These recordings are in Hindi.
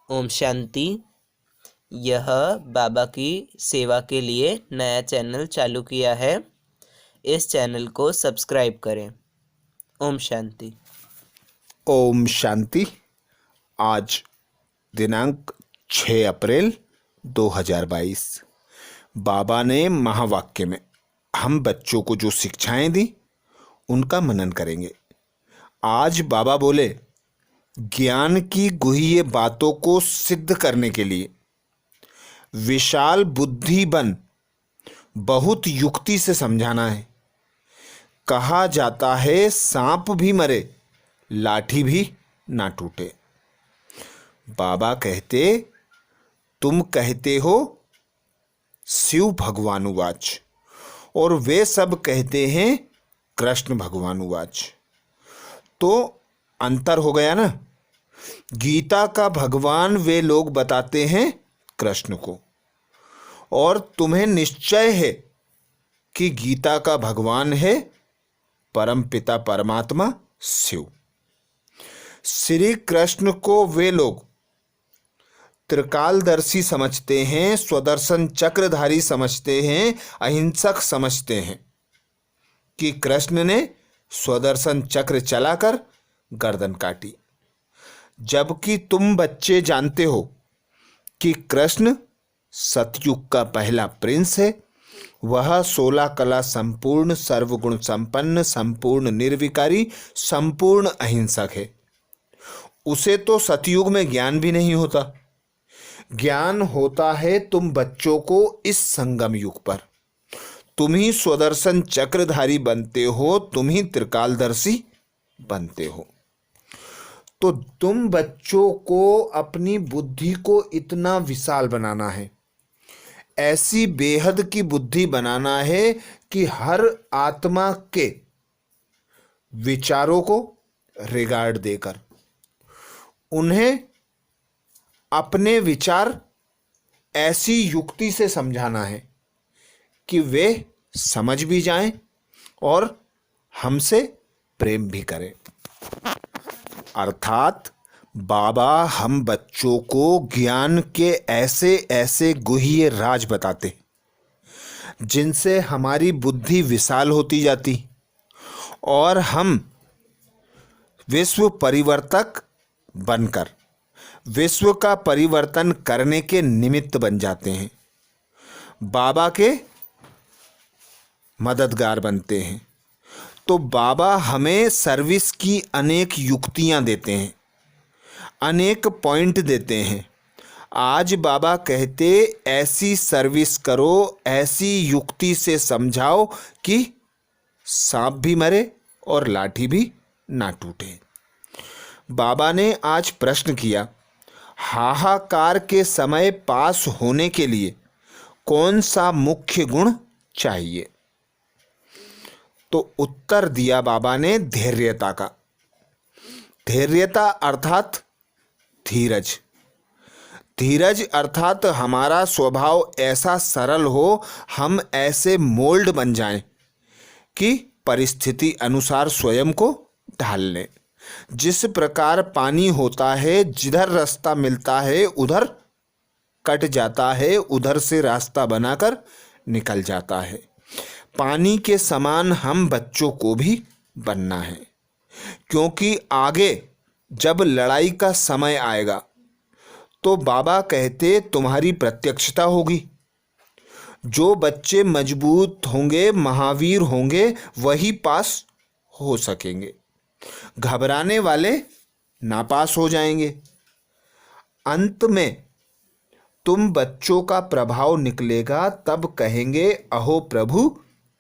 ओम शांति। यह बाबा की सेवा के लिए नया चैनल चालू किया है। इस चैनल को सब्सक्राइब करें। ओम शांति। ओम शांति। आज दिनांक 6 अप्रैल 2022 बाबा ने महावाक्य में हम बच्चों को जो शिक्षाएं दी उनका मनन करेंगे। आज बाबा बोले, ज्ञान की गुह्य बातों को सिद्ध करने के लिए विशाल बुद्धि बन बहुत युक्ति से समझाना है। कहा जाता है सांप भी मरे लाठी भी ना टूटे। बाबा कहते, तुम कहते हो शिव भगवानुवाच और वे सब कहते हैं कृष्ण भगवानुवाच। तो अंतर हो गया ना। गीता का भगवान वे लोग बताते हैं कृष्ण को, और तुम्हें निश्चय है कि गीता का भगवान है परम पिता परमात्मा शिव। श्री कृष्ण को वे लोग त्रिकालदर्शी समझते हैं, स्वदर्शन चक्रधारी समझते हैं, अहिंसक समझते हैं कि कृष्ण ने स्वदर्शन चक्र चलाकर गर्दन काटी। जबकि तुम बच्चे जानते हो कि कृष्ण सतयुग का पहला प्रिंस है। वह 16 कला संपूर्ण, सर्वगुण संपन्न, संपूर्ण निर्विकारी, संपूर्ण अहिंसक है। उसे तो सतयुग में ज्ञान भी नहीं होता। ज्ञान होता है तुम बच्चों को इस संगम युग पर। तुम ही स्वदर्शन चक्रधारी बनते हो, तुम ही त्रिकालदर्शी बनते हो। तो तुम बच्चों को अपनी बुद्धि को इतना विशाल बनाना है, ऐसी बेहद की बुद्धि बनाना है कि हर आत्मा के विचारों को रिगार्ड देकर उन्हें अपने विचार ऐसी युक्ति से समझाना है कि वे समझ भी जाएं और हमसे प्रेम भी करें। अर्थात बाबा हम बच्चों को ज्ञान के ऐसे ऐसे गुह्य राज बताते जिनसे हमारी बुद्धि विशाल होती जाती और हम विश्व परिवर्तक बनकर विश्व का परिवर्तन करने के निमित्त बन जाते हैं, बाबा के मददगार बनते हैं। तो बाबा हमें सर्विस की अनेक युक्तियां देते हैं, अनेक पॉइंट देते हैं। आज बाबा कहते, ऐसी सर्विस करो, ऐसी युक्ति से समझाओ कि सांप भी मरे और लाठी भी ना टूटे। बाबा ने आज प्रश्न किया, हाहाकार के समय पास होने के लिए कौन सा मुख्य गुण चाहिए? तो उत्तर दिया बाबा ने धैर्यता का। धैर्यता अर्थात धीरज। धीरज अर्थात हमारा स्वभाव ऐसा सरल हो, हम ऐसे मोल्ड बन जाएं कि परिस्थिति अनुसार स्वयं को ढाल लें। जिस प्रकार पानी होता है, जिधर रास्ता मिलता है उधर कट जाता है, उधर से रास्ता बनाकर निकल जाता है। पानी के समान हम बच्चों को भी बनना है, क्योंकि आगे जब लड़ाई का समय आएगा तो बाबा कहते तुम्हारी प्रत्यक्षता होगी। जो बच्चे मजबूत होंगे, महावीर होंगे, वही पास हो सकेंगे। घबराने वाले नापास हो जाएंगे। अंत में तुम बच्चों का प्रभाव निकलेगा, तब कहेंगे अहो प्रभु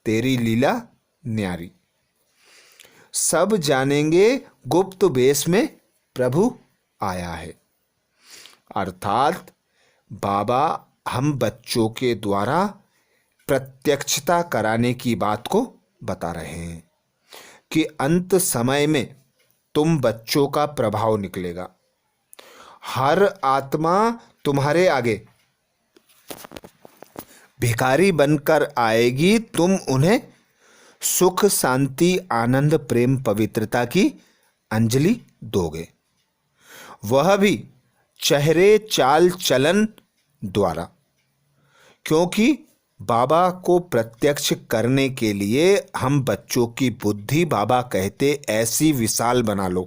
तेरी लीला न्यारी। सब जानेंगे गुप्त वेश में प्रभु आया है। अर्थात बाबा हम बच्चों के द्वारा प्रत्यक्षता कराने की बात को बता रहे हैं कि अंत समय में तुम बच्चों का प्रभाव निकलेगा। हर आत्मा तुम्हारे आगे भिखारी बनकर आएगी, तुम उन्हें सुख, शांति, आनंद, प्रेम, पवित्रता की अंजलि दोगे। वह भी चेहरे चाल चलन द्वारा, क्योंकि बाबा को प्रत्यक्ष करने के लिए हम बच्चों की बुद्धि, बाबा कहते, ऐसी विशाल बना लो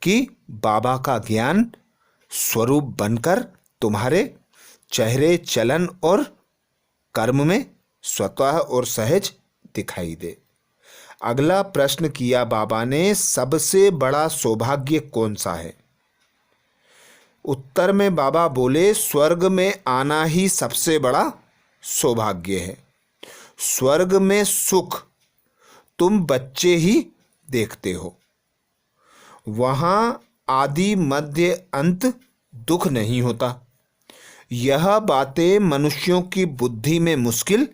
कि बाबा का ज्ञान स्वरूप बनकर तुम्हारे चेहरे चलन और कर्म में स्वतः और सहज दिखाई दे। अगला प्रश्न किया बाबा ने, सबसे बड़ा सौभाग्य कौन सा है? उत्तर में बाबा बोले, स्वर्ग में आना ही सबसे बड़ा सौभाग्य है। स्वर्ग में सुख तुम बच्चे ही देखते हो, वहां आदि मध्य अंत दुख नहीं होता। यह बातें मनुष्यों की बुद्धि में मुश्किल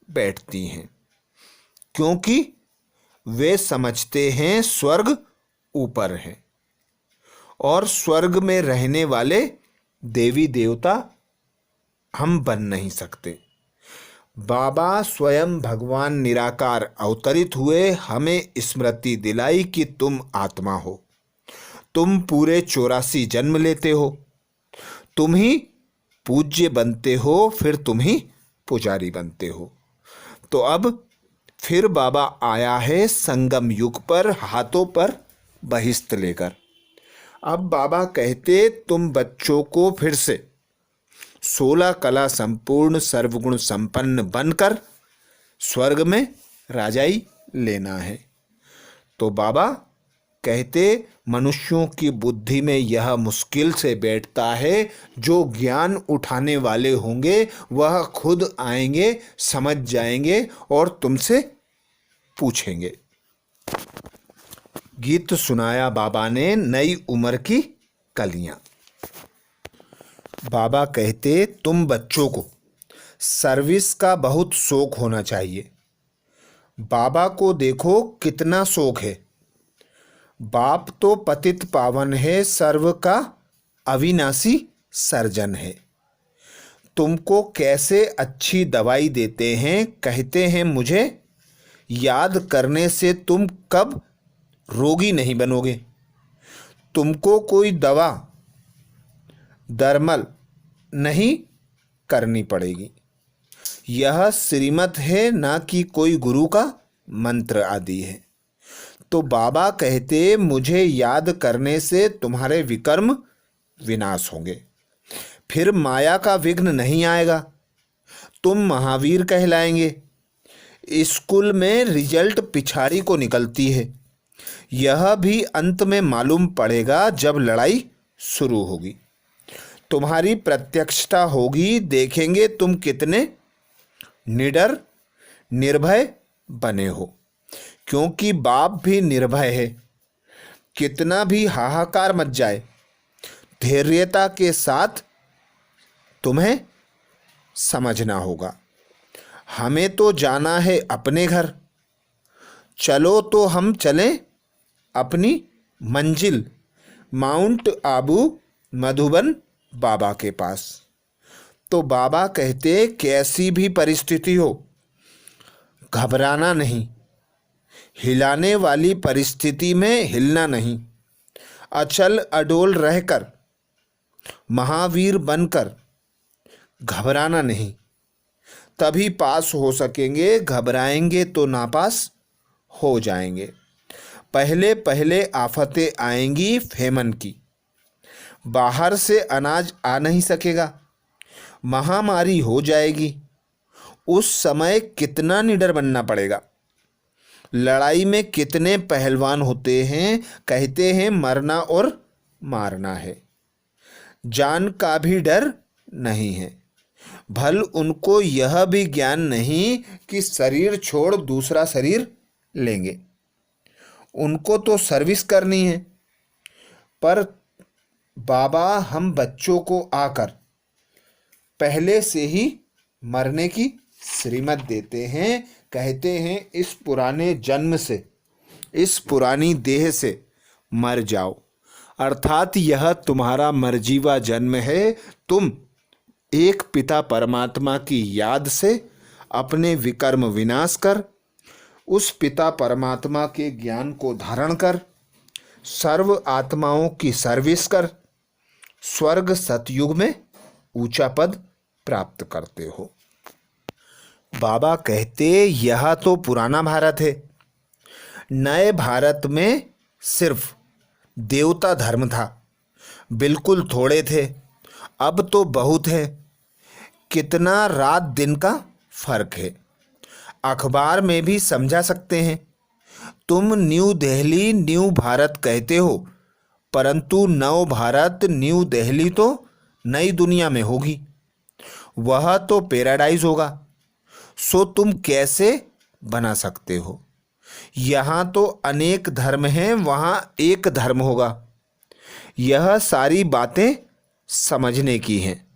बैठती हैं, क्योंकि वे समझते हैं स्वर्ग ऊपर है और स्वर्ग में रहने वाले देवी देवता हम बन नहीं सकते। बाबा स्वयं भगवान निराकार अवतरित हुए, हमें स्मृति दिलाई कि तुम आत्मा हो, तुम पूरे 84 जन्म लेते हो, तुम ही पूज्य बनते हो, फिर तुम ही पुजारी बनते हो। तो अब फिर बाबा आया है संगम युग पर, हाथों पर बहिष्ठ लेकर। अब बाबा कहते, तुम बच्चों को फिर से 16 कला संपूर्ण सर्वगुण संपन्न बनकर स्वर्ग में राजाई लेना है। तो बाबा कहते, मनुष्यों की बुद्धि में यह मुश्किल से बैठता है। जो ज्ञान उठाने वाले होंगे वह खुद आएंगे, समझ जाएंगे और तुमसे पूछेंगे। गीत सुनाया बाबा ने, नई उम्र की कलियां। बाबा कहते, तुम बच्चों को सर्विस का बहुत शौक होना चाहिए। बाबा को देखो कितना शौक है। बाप तो पतित पावन है, सर्व का अविनाशी सर्जन है। तुमको कैसे अच्छी दवाई देते हैं, कहते हैं मुझे याद करने से तुम कब रोगी नहीं बनोगे। तुमको कोई दवा दरमल नहीं करनी पड़ेगी। यह श्रीमत है, ना कि कोई गुरु का मंत्र आदि है। तो बाबा कहते, मुझे याद करने से तुम्हारे विकर्म विनाश होंगे, फिर माया का विघ्न नहीं आएगा, तुम महावीर कहलाएंगे। स्कूल में रिजल्ट पिछाड़ी को निकलती है, यह भी अंत में मालूम पड़ेगा जब लड़ाई शुरू होगी। तुम्हारी प्रत्यक्षता होगी, देखेंगे तुम कितने निडर निर्भय बने हो, क्योंकि बाप भी निर्भय है। कितना भी हाहाकार मच जाए, धैर्यता के साथ तुम्हें समझना होगा। हमें तो जाना है अपने घर, चलो तो हम चलें अपनी मंजिल माउंट आबू मधुबन बाबा के पास। तो बाबा कहते, कैसी भी परिस्थिति हो घबराना नहीं, हिलाने वाली परिस्थिति में हिलना नहीं, अचल अडोल रहकर महावीर बनकर घबराना नहीं, तभी पास हो सकेंगे। घबराएंगे तो नापास हो जाएंगे। पहले पहले आफतें आएंगी फेमन की, बाहर से अनाज आ नहीं सकेगा, महामारी हो जाएगी। उस समय कितना निडर बनना पड़ेगा। लड़ाई में कितने पहलवान होते हैं, कहते हैं मरना और मारना है, जान का भी डर नहीं है। भल उनको यह भी ज्ञान नहीं कि शरीर छोड़ दूसरा शरीर लेंगे, उनको तो सर्विस करनी है। पर बाबा हम बच्चों को आकर पहले से ही मरने की श्रीमत देते हैं, कहते हैं इस पुराने जन्म से, इस पुरानी देह से मर जाओ, अर्थात यह तुम्हारा मरजीवा जन्म है। तुम एक पिता परमात्मा की याद से अपने विकर्म विनाश कर, उस पिता परमात्मा के ज्ञान को धारण कर, सर्व आत्माओं की सर्विस कर स्वर्ग सतयुग में ऊंचा पद प्राप्त करते हो। बाबा कहते यह तो पुराना भारत है, नए भारत में सिर्फ देवता धर्म था, बिल्कुल थोड़े थे, अब तो बहुत है। कितना रात दिन का फर्क है, अखबार में भी समझा सकते हैं। तुम न्यू दिल्ली न्यू भारत कहते हो, परंतु नव भारत न्यू दिल्ली तो नई दुनिया में होगी, वह तो पैराडाइज होगा। सो तुम कैसे बना सकते हो? यहाँ तो अनेक धर्म हैं, वहाँ एक धर्म होगा। यह सारी बातें समझने की हैं।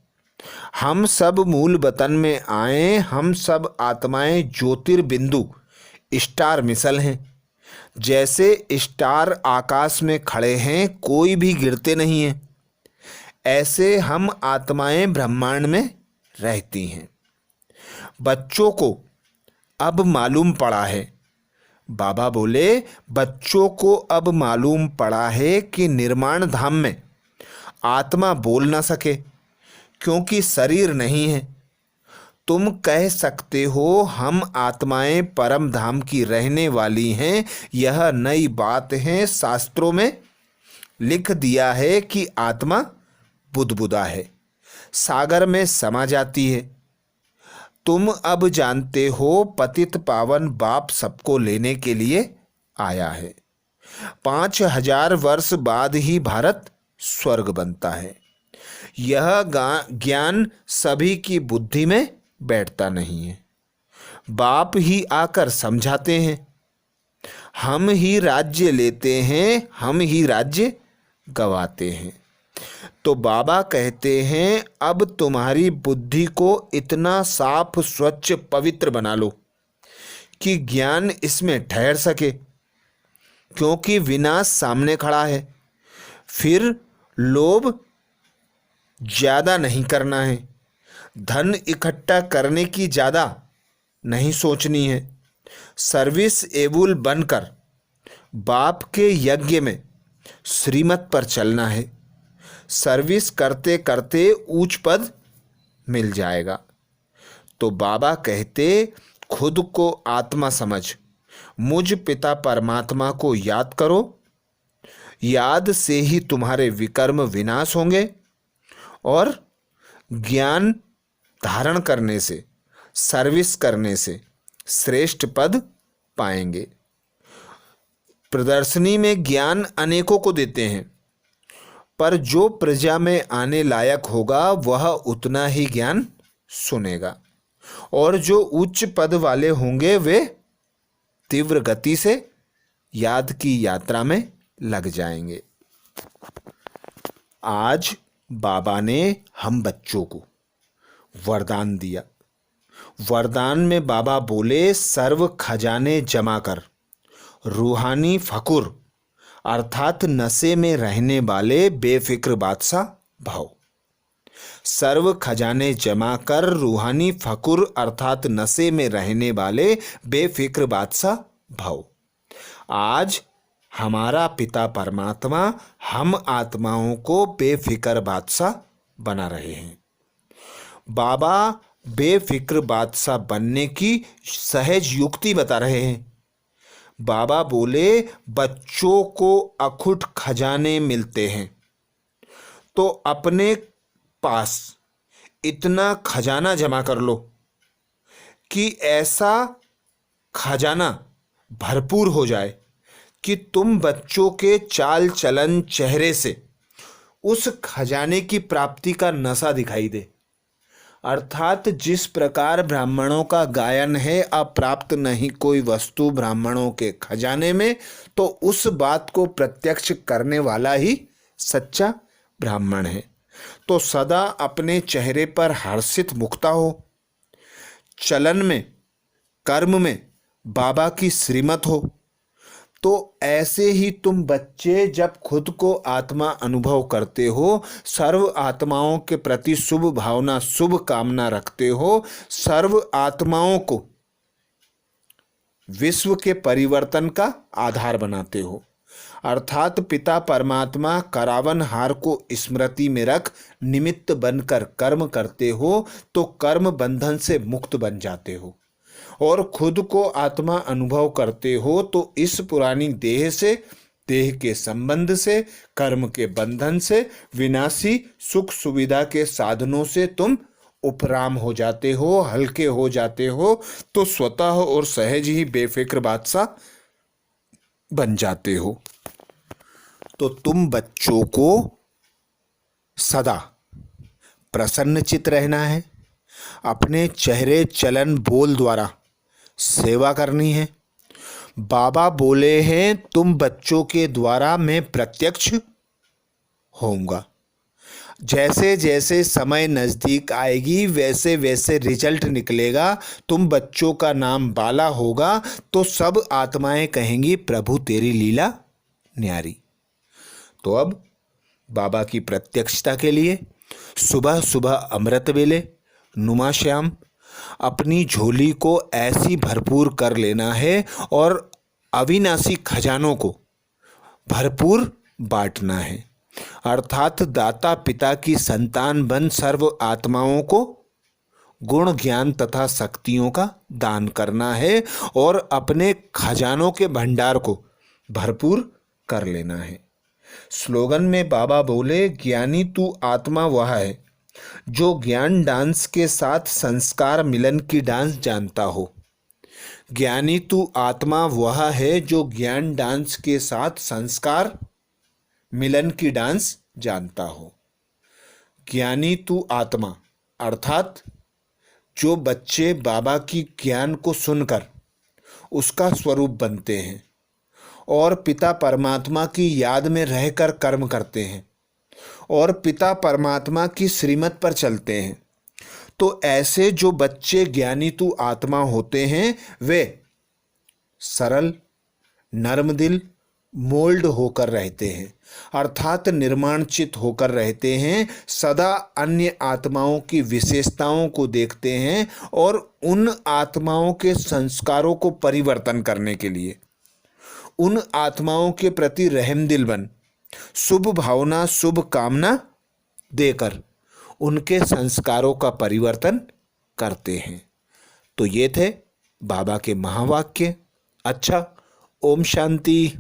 हम सब मूल वतन में आए, हम सब आत्माएं ज्योतिर्बिंदु स्टार मिसल हैं। जैसे स्टार आकाश में खड़े हैं, कोई भी गिरते नहीं हैं, ऐसे हम आत्माएं ब्रह्मांड में रहती हैं। बच्चों को अब मालूम पड़ा है, बाबा बोले, बच्चों को अब मालूम पड़ा है कि निर्माण धाम में आत्मा बोल ना सके, क्योंकि शरीर नहीं है। तुम कह सकते हो हम आत्माएं परम धाम की रहने वाली हैं, यह नई बात है। शास्त्रों में लिख दिया है कि आत्मा बुदबुदा है, सागर में समा जाती है। तुम अब जानते हो पतित पावन बाप सबको लेने के लिए आया है। 5000 वर्ष बाद ही भारत स्वर्ग बनता है। यह ज्ञान सभी की बुद्धि में बैठता नहीं है, बाप ही आकर समझाते हैं। हम ही राज्य लेते हैं, हम ही राज्य गवाते हैं। तो बाबा कहते हैं अब तुम्हारी बुद्धि को इतना साफ स्वच्छ पवित्र बना लो कि ज्ञान इसमें ठहर सके, क्योंकि विनाश सामने खड़ा है। फिर लोभ ज़्यादा नहीं करना है, धन इकट्ठा करने की ज़्यादा नहीं सोचनी है। सर्विस एबुल बनकर बाप के यज्ञ में श्रीमत पर चलना है। सर्विस करते करते ऊंच पद मिल जाएगा। तो बाबा कहते खुद को आत्मा समझ, मुझ पिता परमात्मा को याद करो। याद से ही तुम्हारे विकर्म विनाश होंगे और ज्ञान धारण करने से, सर्विस करने से श्रेष्ठ पद पाएंगे। प्रदर्शनी में ज्ञान अनेकों को देते हैं, पर जो प्रजा में आने लायक होगा वह उतना ही ज्ञान सुनेगा, और जो उच्च पद वाले होंगे वे तीव्र गति से याद की यात्रा में लग जाएंगे। आज बाबा ने हम बच्चों को वरदान दिया। वरदान में बाबा बोले सर्व खजाने जमा कर रूहानी फकुर अर्थात नशे में रहने वाले बेफिक्र बादशाह भव। सर्व खजाने जमा कर रूहानी फकुर अर्थात नशे में रहने वाले बेफिक्र बादशाह भव। आज हमारा पिता परमात्मा हम आत्माओं को बेफिक्र बादशाह बना रहे हैं। बाबा बेफिक्र बादशाह बनने की सहज युक्ति बता रहे हैं। बाबा बोले बच्चों को अखुट खजाने मिलते हैं, तो अपने पास इतना खजाना जमा कर लो कि ऐसा खजाना भरपूर हो जाए कि तुम बच्चों के चाल चलन चेहरे से उस खजाने की प्राप्ति का नशा दिखाई दे। अर्थात जिस प्रकार ब्राह्मणों का गायन है अप्राप्त नहीं कोई वस्तु ब्राह्मणों के खजाने में, तो उस बात को प्रत्यक्ष करने वाला ही सच्चा ब्राह्मण है। तो सदा अपने चेहरे पर हर्षित मुखता हो, चलन में कर्म में बाबा की श्रीमत हो। तो ऐसे ही तुम बच्चे जब खुद को आत्मा अनुभव करते हो, सर्व आत्माओं के प्रति शुभ भावना शुभ कामना रखते हो, सर्व आत्माओं को विश्व के परिवर्तन का आधार बनाते हो। अर्थात पिता परमात्मा करावनहार को स्मृति में रख निमित्त बनकर कर्म करते हो तो कर्म बंधन से मुक्त बन जाते हो, और खुद को आत्मा अनुभव करते हो तो इस पुरानी देह से, देह के संबंध से, कर्म के बंधन से, विनाशी सुख सुविधा के साधनों से तुम उपराम हो जाते हो, हल्के हो जाते हो, तो स्वतः और सहज ही बेफिक्र बादशाह बन जाते हो। तो तुम बच्चों को सदा प्रसन्नचित रहना है, अपने चेहरे चलन बोल द्वारा सेवा करनी है। बाबा बोले हैं तुम बच्चों के द्वारा मैं प्रत्यक्ष होऊंगा। जैसे जैसे समय नज़दीक आएगी वैसे वैसे रिजल्ट निकलेगा। तुम बच्चों का नाम बाला होगा तो सब आत्माएं कहेंगी प्रभु तेरी लीला न्यारी। तो अब बाबा की प्रत्यक्षता के लिए सुबह सुबह अमृत वेले नुमा श्याम अपनी झोली को ऐसी भरपूर कर लेना है और अविनाशी खजानों को भरपूर बांटना है। अर्थात दाता पिता की संतान बन सर्व आत्माओं को गुण ज्ञान तथा शक्तियों का दान करना है और अपने खजानों के भंडार को भरपूर कर लेना है। स्लोगन में बाबा बोले ज्ञानी तू आत्मा वह है जो ज्ञान डांस के साथ संस्कार मिलन की डांस जानता हो। ज्ञानी तू आत्मा वह है जो ज्ञान डांस के साथ संस्कार मिलन की डांस जानता हो। ज्ञानी तू आत्मा अर्थात जो बच्चे बाबा की ज्ञान को सुनकर उसका स्वरूप बनते हैं और पिता परमात्मा की याद में रहकर कर्म करते हैं और पिता परमात्मा की श्रीमत पर चलते हैं, तो ऐसे जो बच्चे ज्ञानी तू आत्मा होते हैं वे सरल नर्म दिल मोल्ड होकर रहते हैं, अर्थात निर्माणचित होकर रहते हैं। सदा अन्य आत्माओं की विशेषताओं को देखते हैं और उन आत्माओं के संस्कारों को परिवर्तन करने के लिए उन आत्माओं के प्रति रहमदिल बन शुभ भावना शुभ कामना देकर उनके संस्कारों का परिवर्तन करते हैं। तो ये थे बाबा के महावाक्य। अच्छा, ओम शांति।